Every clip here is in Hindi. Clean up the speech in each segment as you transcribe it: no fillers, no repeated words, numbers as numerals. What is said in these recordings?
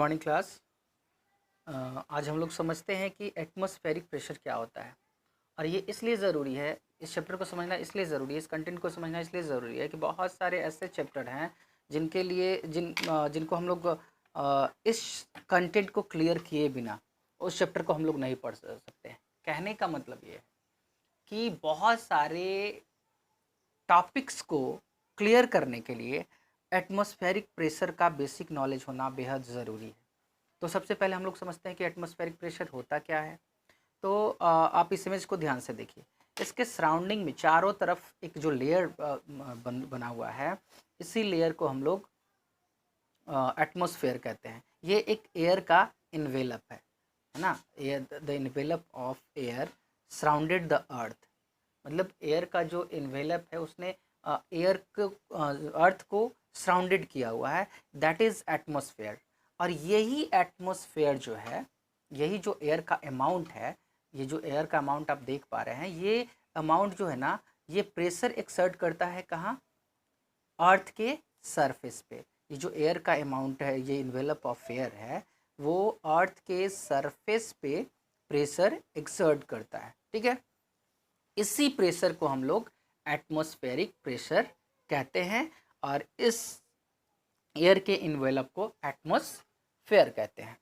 Morning class. आज हम लोग समझते हैं कि एटमॉस्फेरिक प्रेशर क्या होता है। और ये इसलिए ज़रूरी है, इस चैप्टर को समझना इसलिए ज़रूरी है, इस कंटेंट को समझना इसलिए ज़रूरी है कि बहुत सारे ऐसे चैप्टर हैं जिनके लिए जिनको हम लोग इस कंटेंट को क्लियर किए बिना उस चैप्टर को हम लोग नहीं पढ़ सकते हैं। कहने का मतलब ये है कि बहुत सारे टॉपिक्स को क्लियर करने के लिए एटमॉस्फेरिक प्रेशर का बेसिक नॉलेज होना बेहद ज़रूरी है। तो सबसे पहले हम लोग समझते हैं कि एटमॉस्फेरिक प्रेशर होता क्या है। तो आप इस इमेज को ध्यान से देखिए। इसके सराउंडिंग में चारों तरफ एक जो लेयर बना हुआ है, इसी लेयर को हम लोग एटमॉस्फेयर कहते हैं। ये एक एयर का इन्वेलप है ना। Air, the envelope of air surrounded the earth. मतलब एयर का जो इन्वेलप है उसने एयर को अर्थ को सराउंडेड किया हुआ है, दैट इज़ एटमॉस्फेयर। और यही एटमॉस्फेयर जो है, यही जो एयर का अमाउंट है, ये जो एयर का अमाउंट आप देख पा रहे हैं, ये अमाउंट जो है ना, ये प्रेशर एक्सर्ट करता है कहाँ? अर्थ के सरफेस पे। ये जो एयर का अमाउंट है, ये इन्वेलप ऑफ एयर है, वो अर्थ के सरफेस पे प्रेशर एक्सर्ट करता है। ठीक है, इसी प्रेशर को हम लोग एटमॉस्फेरिक प्रेशर कहते हैं और इस एयर के इन्वेलप को एटमॉस्फेयर कहते हैं।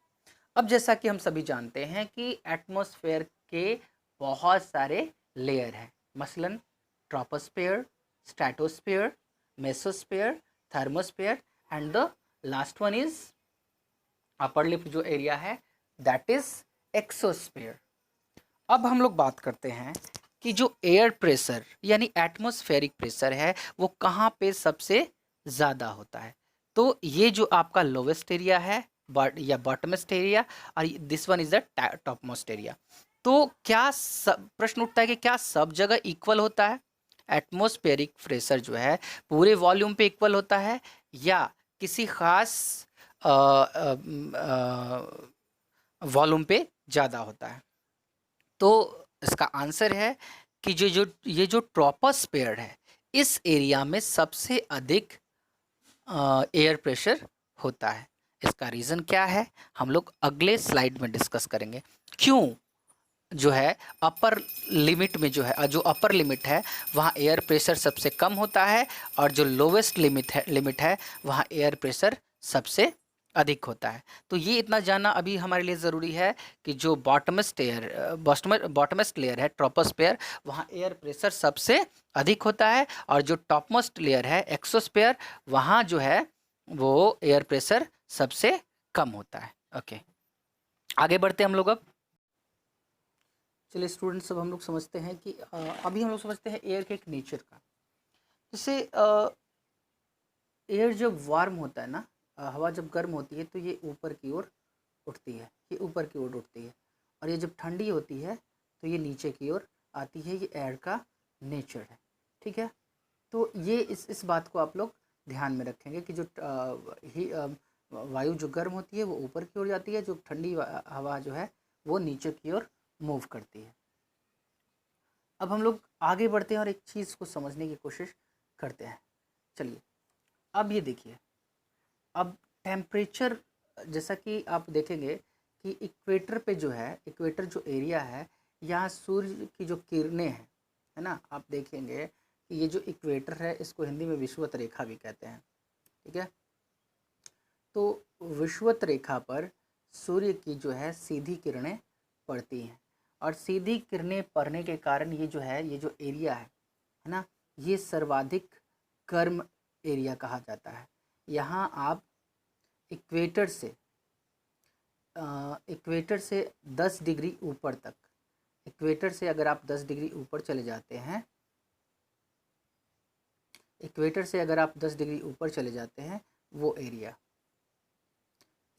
अब जैसा कि हम सभी जानते हैं कि एटमॉस्फेयर के बहुत सारे लेयर हैं, मसलन troposphere, stratosphere, mesosphere, thermosphere and the last one is upper lip जो एरिया है, दैट इज एक्सोस्फेयर। अब हम लोग बात करते हैं कि जो एयर प्रेशर यानी एटमॉस्फेरिक प्रेशर है वो कहाँ पे सबसे ज़्यादा होता है। तो ये जो आपका लोवेस्ट एरिया है या बॉटमस्ट एरिया, और this one is the top most area. तो क्या प्रश्न उठता है कि क्या सब जगह इक्वल होता है? एटमॉस्फेरिक प्रेशर जो है पूरे वॉल्यूम पे इक्वल होता है या किसी खास वॉल्यूम पे ज़्यादा होता है? तो इसका आंसर है कि जो ये जो ट्रोपोस्फेयर है, इस एरिया में सबसे अधिक एयर प्रेशर होता है। इसका रीज़न क्या है हम लोग अगले स्लाइड में डिस्कस करेंगे। क्यों जो है अपर लिमिट में जो है, जो अपर लिमिट है वहाँ एयर प्रेशर सबसे कम होता है और जो लोवेस्ट लिमिट है वहाँ एयर प्रेशर सबसे अधिक होता है। तो ये इतना जानना अभी हमारे लिए ज़रूरी है कि जो बॉटमस्ट लेयर है ट्रोपोस्फेयर, वहाँ एयर प्रेशर सबसे अधिक होता है और जो टॉपमोस्ट लेयर है एक्सोस्फेयर, वहाँ जो है वो एयर प्रेशर सबसे कम होता है। ओके, आगे बढ़ते हैं हम लोग। अब चलिए स्टूडेंट्स, अब हम लोग समझते हैं कि अभी हम लोग समझते हैं एयर के एक नेचर का। जैसे एयर जब वार्म होता है ना, हवा जब गर्म होती है तो ये ऊपर की ओर उठती है, ये ऊपर की ओर उठती है। और ये जब ठंडी होती है तो ये नीचे की ओर आती है। ये एयर का नेचर है। ठीक है, तो ये इस बात को आप लोग ध्यान में रखेंगे कि जो वायु जो गर्म होती है वो ऊपर की ओर जाती है, जो ठंडी हवा जो है वो नीचे की ओर मूव करती है। अब हम लोग आगे बढ़ते हैं और एक चीज़ को समझने की कोशिश करते हैं। चलिए, अब ये देखिए, अब टेम्परेचर, जैसा कि आप देखेंगे कि इक्वेटर पे जो है, इक्वेटर जो एरिया है, यहाँ सूर्य की जो किरणें हैं, है ना, आप देखेंगे कि ये जो इक्वेटर है इसको हिंदी में विषुवत रेखा भी कहते हैं। ठीक है, तो विषुवत रेखा पर सूर्य की जो है सीधी किरणें पड़ती हैं और सीधी किरणें पड़ने के कारण ये जो है, ये जो एरिया है ना, ये सर्वाधिक गर्म एरिया कहा जाता है। यहाँ आप इक्वेटर से 10 डिग्री ऊपर तक, इक्वेटर से अगर आप 10 डिग्री ऊपर चले जाते हैं, इक्वेटर से अगर आप 10 डिग्री ऊपर चले जाते हैं, वो एरिया,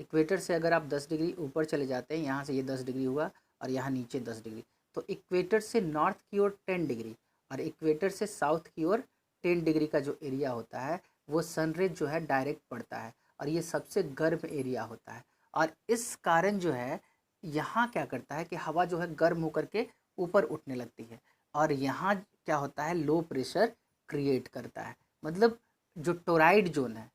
इक्वेटर से अगर आप 10 डिग्री ऊपर चले जाते हैं, यहाँ से ये 10 डिग्री हुआ और यहाँ नीचे 10 डिग्री, तो इक्वेटर से नॉर्थ की ओर 10 डिग्री और इक्वेटर से साउथ की ओर 10 डिग्री का जो एरिया होता है वो सनरेज जो है डायरेक्ट पड़ता है और ये सबसे गर्म एरिया होता है। और इस कारण जो है यहाँ क्या करता है कि हवा जो है गर्म होकर के ऊपर उठने लगती है और यहाँ क्या होता है, लो प्रेशर क्रिएट करता है। मतलब जो टोराइड जोन है,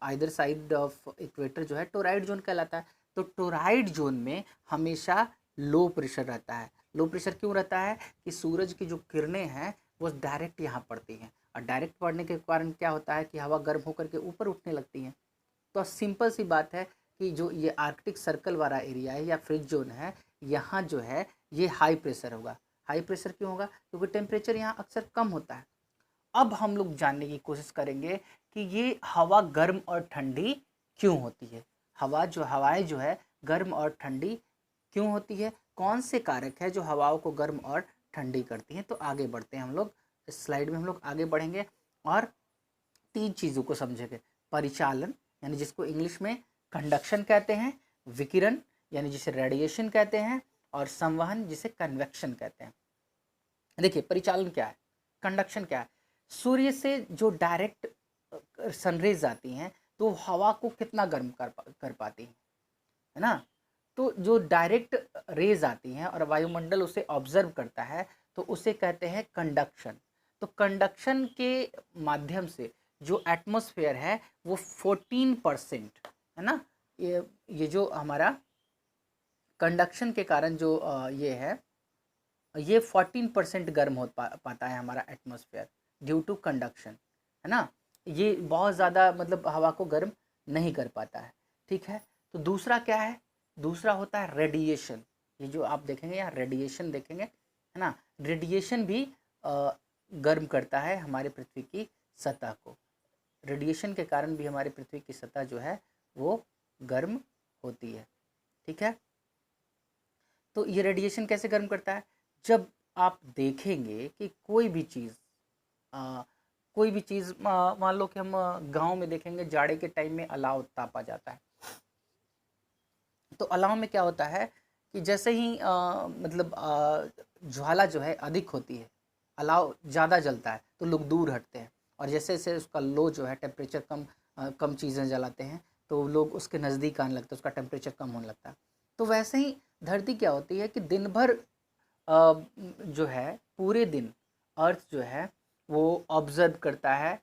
आइदर साइड ऑफ इक्वेटर जो है टोराइड जोन कहलाता है। तो टोराइड जोन में हमेशा लो प्रेशर रहता है। लो प्रेशर क्यों रहता है कि सूरज की जो किरणें हैं वो डायरेक्ट यहाँ पड़ती हैं, और डायरेक्ट पड़ने के कारण क्या होता है कि हवा गर्म होकर के ऊपर उठने लगती है। तो सिंपल सी बात है कि जो ये आर्कटिक सर्कल वाला एरिया है या फ्रिज जोन है, यहाँ जो है ये हाई प्रेशर होगा। हाई प्रेशर क्यों होगा? क्योंकि टेम्परेचर यहाँ अक्सर कम होता है। अब हम लोग जानने की कोशिश करेंगे कि ये हवा गर्म और ठंडी क्यों होती है। हवाएं जो है गर्म और ठंडी क्यों होती है, कौन से कारक है जो हवाओं को गर्म और ठंडी करती हैं। तो आगे बढ़ते हैं हम लोग, इस स्लाइड में हम लोग आगे बढ़ेंगे और 3 चीज़ों को समझेंगे। परिचालन यानी जिसको इंग्लिश में कंडक्शन कहते हैं, विकिरण यानी जिसे रेडिएशन कहते हैं, और संवहन जिसे कन्वेक्शन कहते हैं। देखिए परिचालन क्या है, कंडक्शन क्या है। सूर्य से जो डायरेक्ट सनरेज आती हैं तो हवा को कितना गर्म कर पाती है ना। तो जो डायरेक्ट रेज आती हैं और वायुमंडल उसे ऑब्जर्व करता है तो उसे कहते हैं कंडक्शन। तो कंडक्शन के माध्यम से जो एटमॉस्फेयर है वो 14% है ना। ये जो हमारा कंडक्शन के कारण जो ये है, ये 14% गर्म हो पाता है हमारा एटमॉस्फेयर ड्यू टू कंडक्शन, है ना। ये बहुत ज़्यादा मतलब हवा को गर्म नहीं कर पाता है, ठीक है। तो दूसरा क्या है, दूसरा होता है रेडिएशन। ये जो आप देखेंगे यहाँ रेडिएशन देखेंगे, है ना। रेडिएशन भी गर्म करता है हमारे पृथ्वी की सतह को। रेडिएशन के कारण भी हमारी पृथ्वी की सतह जो है वो गर्म होती है, ठीक है। तो ये रेडिएशन कैसे गर्म करता है? जब आप देखेंगे कि कोई भी चीज़ मान लो कि हम गांव में देखेंगे जाड़े के टाइम में अलाव तापा जाता है। तो अलाव में क्या होता है कि जैसे ही मतलब ज्वाला जो है अधिक होती है, अलाव ज़्यादा जलता है तो लोग दूर हटते हैं, और जैसे जैसे उसका लो जो है टेम्परेचर कम चीज़ें जलाते हैं तो लोग उसके नज़दीक आने लगते हैं, उसका टेम्परेचर कम होने लगता है। तो वैसे ही धरती क्या होती है कि दिन भर जो है पूरे दिन अर्थ जो है वो ऑब्जर्व करता है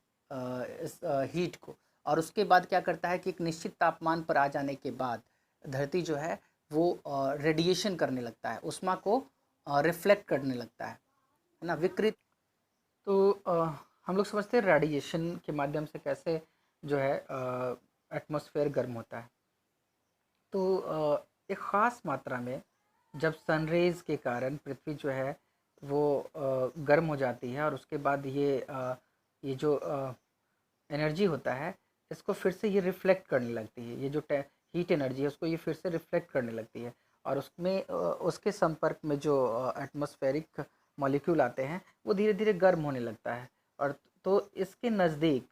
इस हीट को, और उसके बाद क्या करता है कि एक निश्चित तापमान पर आ जाने के बाद धरती जो है वो रेडिएशन करने लगता है, ऊष्मा को रिफ्लेक्ट करने लगता है ना, विकृत। तो हम लोग समझते हैं रेडिएशन के माध्यम से कैसे जो है एटमॉस्फेयर गर्म होता है। तो एक ख़ास मात्रा में जब सनरेज के कारण पृथ्वी जो है वो गर्म हो जाती है, और उसके बाद ये जो एनर्जी होता है इसको फिर से ये रिफ्लेक्ट करने लगती है। ये जो हीट एनर्जी है उसको ये फिर से रिफ्लेक्ट करने लगती है, और उसमें उसके संपर्क में जो एटमॉस्फेरिक मॉलिक्यूल आते हैं वो धीरे धीरे गर्म होने लगता है। और तो इसके नज़दीक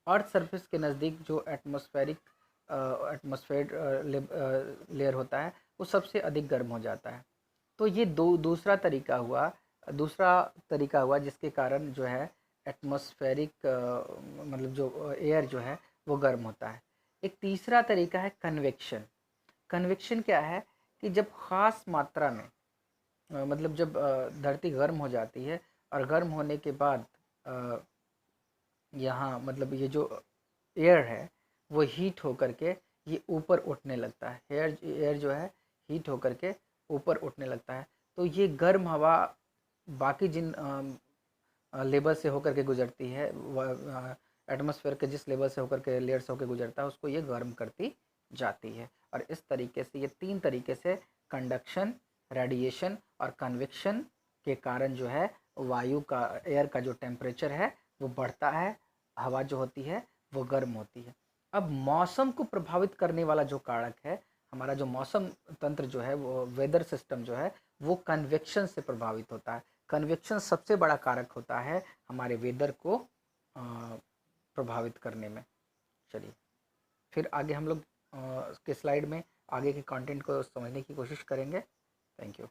अर्थ सरफेस के नज़दीक जो एटमॉस्फेयर लेयर होता है वो सबसे अधिक गर्म हो जाता है। तो ये दूसरा तरीका हुआ जिसके कारण जो है एटमॉस्फेरिक मतलब जो एयर जो है वो गर्म होता है। एक तीसरा तरीका है कन्वेक्शन। कन्वेक्शन क्या है कि जब ख़ास मात्रा में मतलब जब धरती गर्म हो जाती है और गर्म होने के बाद यहाँ मतलब ये जो एयर है वो हीट होकर के ये ऊपर उठने लगता है। एयर जो है हीट होकर के ऊपर उठने लगता है। तो ये गर्म हवा बाकी जिन लेवल से होकर के गुजरती है, एटमॉस्फेयर के जिस लेवल से होकर के लेयर से होकर गुजरता है उसको ये गर्म करती जाती है। और इस तरीके से ये 3 तरीके से कंडक्शन, रेडिएशन और कन्वेक्शन के कारण जो है वायु का एयर का जो टेम्परेचर है वो बढ़ता है, हवा जो होती है वो गर्म होती है। अब मौसम को प्रभावित करने वाला जो कारक है, हमारा जो मौसम तंत्र जो है वो वेदर सिस्टम जो है वो कन्वेक्शन से प्रभावित होता है। कन्वेक्शन सबसे बड़ा कारक होता है हमारे वेदर को प्रभावित करने में। चलिए फिर आगे हम लोग के स्लाइड में आगे के कंटेंट को समझने की कोशिश करेंगे। Thank you.